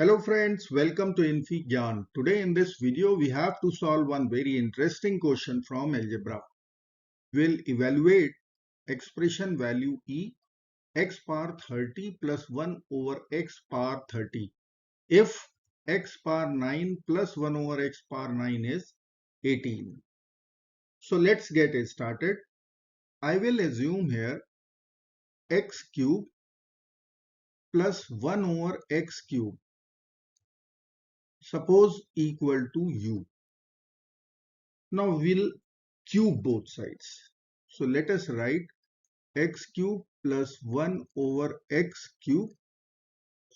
Hello friends, welcome to infyGyan. Today in this video we have to solve one very interesting question from algebra. We'll evaluate expression value e x power 30 plus 1 over x power 30 if x power 9 plus 1 over x power 9 is 18. So let's get it started. I will assume here x cube plus 1 over x cube, suppose equal to u. Now we'll cube both sides. So let us write x cube plus 1 over x cube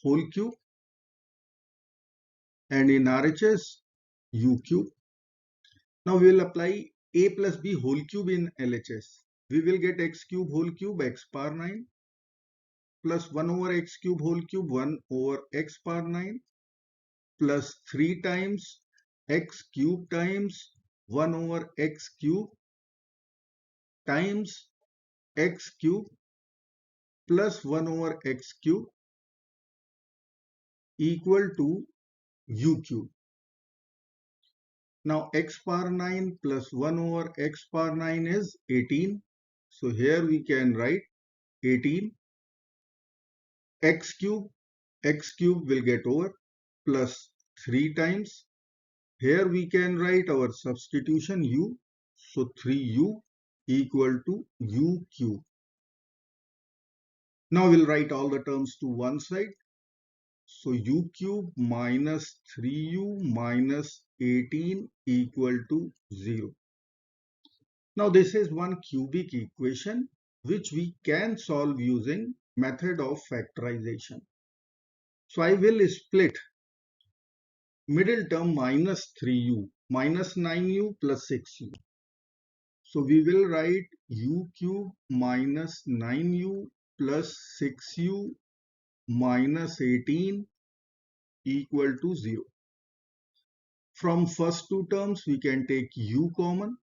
whole cube, and in RHS u cube. Now we will apply a plus b whole cube in LHS. We will get x cube whole cube x power 9 plus 1 over x cube whole cube 1 over x power 9 plus 3 times x cube times 1 over x cube times x cube plus 1 over x cube equal to u cube. Now x power 9 plus 1 over x power 9 is 18. So here we can write 18. X cube will get over plus 3 times. Here we can write our substitution u. So 3u equal to u cube. Now we'll write all the terms to one side. So u cube minus 3u minus 18 equal to 0. Now this is one cubic equation which we can solve using method of factorization. So I will split middle term minus 3u minus 9u plus 6u. So we will write u cube minus 9u plus 6u minus 18 equal to 0. From first two terms we can take u common.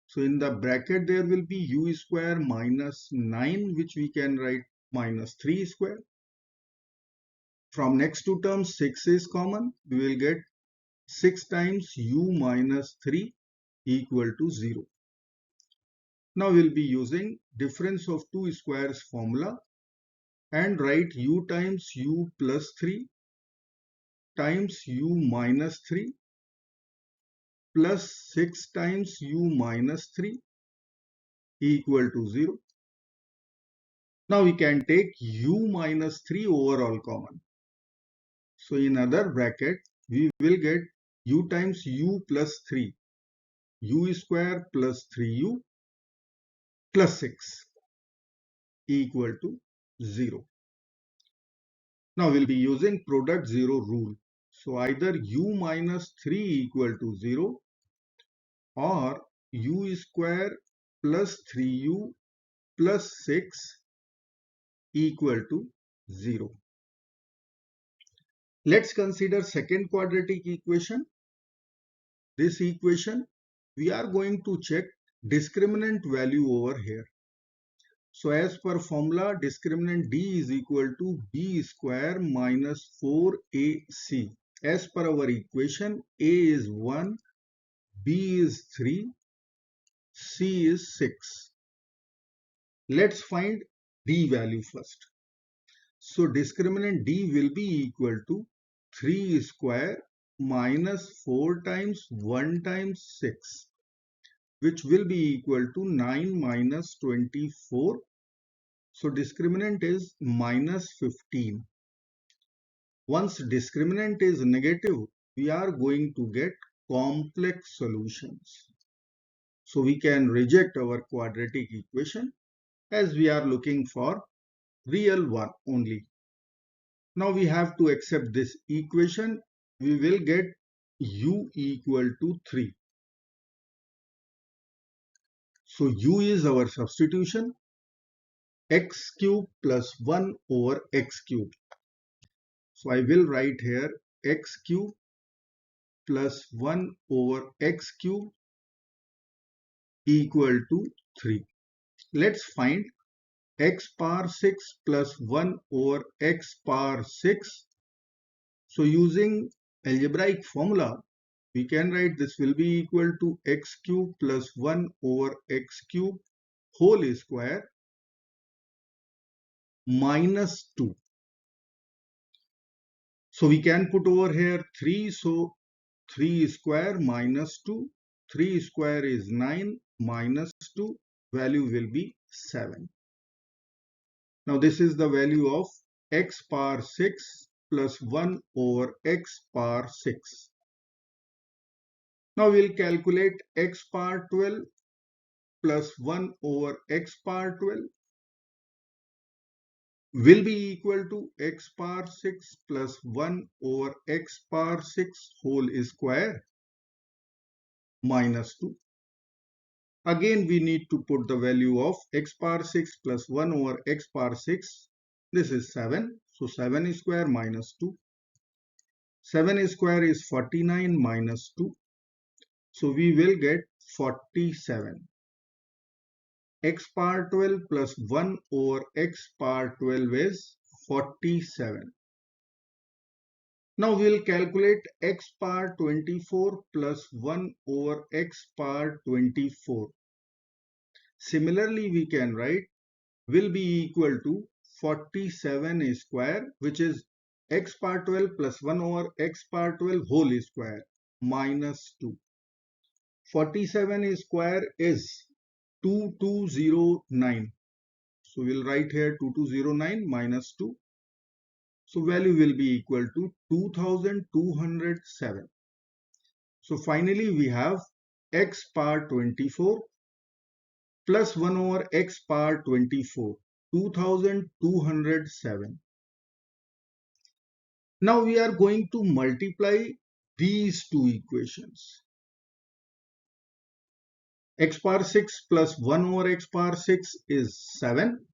So in the bracket there will be u square minus 9, which we can write minus 3 square. From next two terms 6 is common. We will get 6 times u minus 3 equal to 0. Now we will be using difference of two squares formula and write u times u plus 3 times u minus 3 plus 6 times u minus 3 equal to 0. Now we can take u minus 3 overall common. So in other bracket we will get u times u plus 3, u square plus 3u plus 6 equal to 0. Now we'll be using product 0 rule. So either u minus 3 equal to 0 or u square plus 3u plus 6 equal to 0. Let's consider second quadratic equation. This equation we are going to check discriminant value over here. So as per formula, discriminant d is equal to b square minus 4ac. As per our equation, a is 1, b is 3, c is 6. Let's find d value first. So discriminant d will be equal to 3 square minus 4 times 1 times 6, which will be equal to 9 minus 24. So discriminant is minus 15. Once discriminant is negative, we are going to get complex solutions. So we can reject our quadratic equation as we are looking for real one only. Now we have to accept this equation. We will get u equal to 3. So u is our substitution, x cube plus 1 over x cube. So I will write here x cube plus 1 over x cube equal to 3. Let's find x power 6 plus 1 over x power 6 So using algebraic formula, we can write this will be equal to x cube plus 1 over x cube whole square minus 2. So we can put over here 3. So 3 square minus 2. 3 square is 9 minus 2. Value will be 7. Now this is the value of x power 6 plus 1 over x power 6. Now we'll calculate x power 12 plus 1 over x power 12 will be equal to x power 6 plus 1 over x power 6 whole square minus 2. Again we need to put the value of x power 6 plus 1 over x power 6. This is 7. So 7 square minus 2. 7 square is 49 minus 2. So we will get 47. X power 12 plus 1 over x power 12 is 47. Now we will calculate x power 24 plus 1 over x power 24. Similarly, we can write will be equal to 47 square, which is x power 12 plus 1 over x power 12 whole square minus 2. 47 square is 2209. So we'll write here 2209 minus 2. So value will be equal to 2207. So finally we have x power 24 plus 1 over x power 24, 2207. Now we are going to multiply these two equations. X power 6 plus 1 over x power 6 is 7.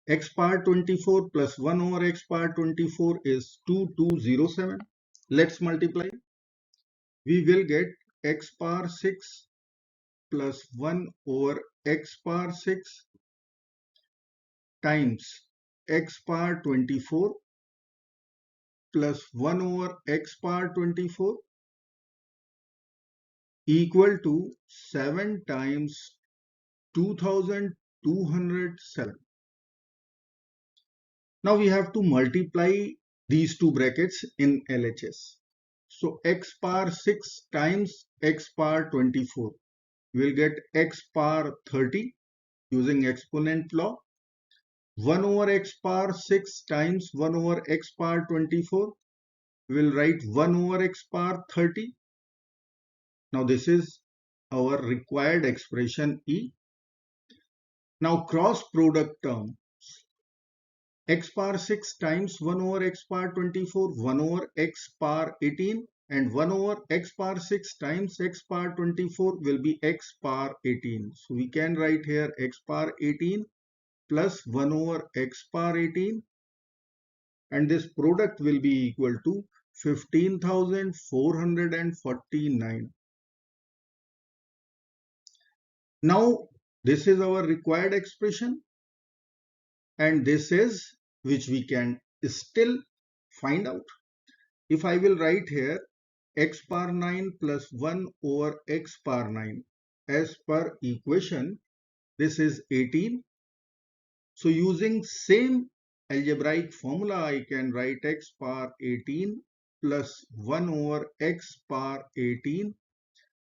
X power 24 plus 1 over x power 24 is 2207. Let's multiply. We will get x power 6 plus 1 over x power 6 times x power 24 plus 1 over x power 24 equal to 7 times 2207. Now we have to multiply these two brackets in LHS. So x power 6 times x power 24. We will get x power 30 using exponent law. 1 over x power 6 times 1 over x power 24. We will write 1 over x power 30. Now this is our required expression E. Now cross product term. X power 6 times 1 over x power 24, 1 over x power 18, and 1 over x power 6 times x power 24 will be x power 18. So we can write here x power 18 plus 1 over x power 18, and this product will be equal to 15,449. Now this is our required expression, and this is which we can still find out. If I will write here x power 9 plus 1 over x power 9 as per equation, this is 18. So using same algebraic formula, I can write x power 18 plus 1 over x power 18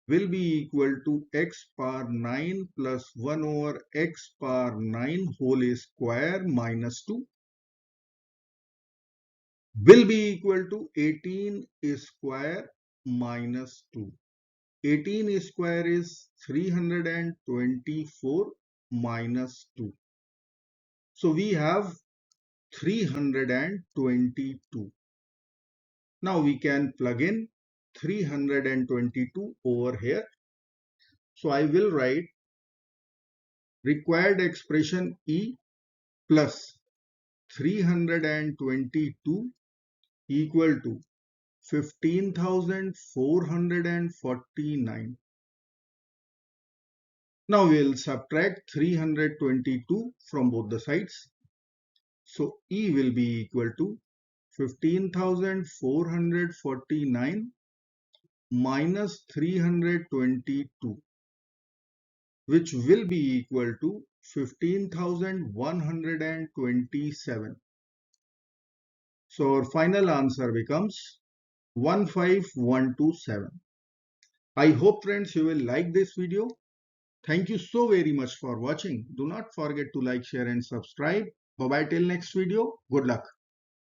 will be equal to x power 9 plus 1 over x power 9 whole square minus 2 will be equal to 18 square minus 2. 18 square is 324 minus 2. So we have 322. Now we can plug in 322 over here. So I will write required expression E plus 322 equal to 15,449. Now we will subtract 322 from both the sides. So E will be equal to 15,449 minus 322, which will be equal to 15,127. So our final answer becomes 15127. I hope friends you will like this video. Thank you so very much for watching. Do not forget to like, share and subscribe. Bye bye till next video. Good luck.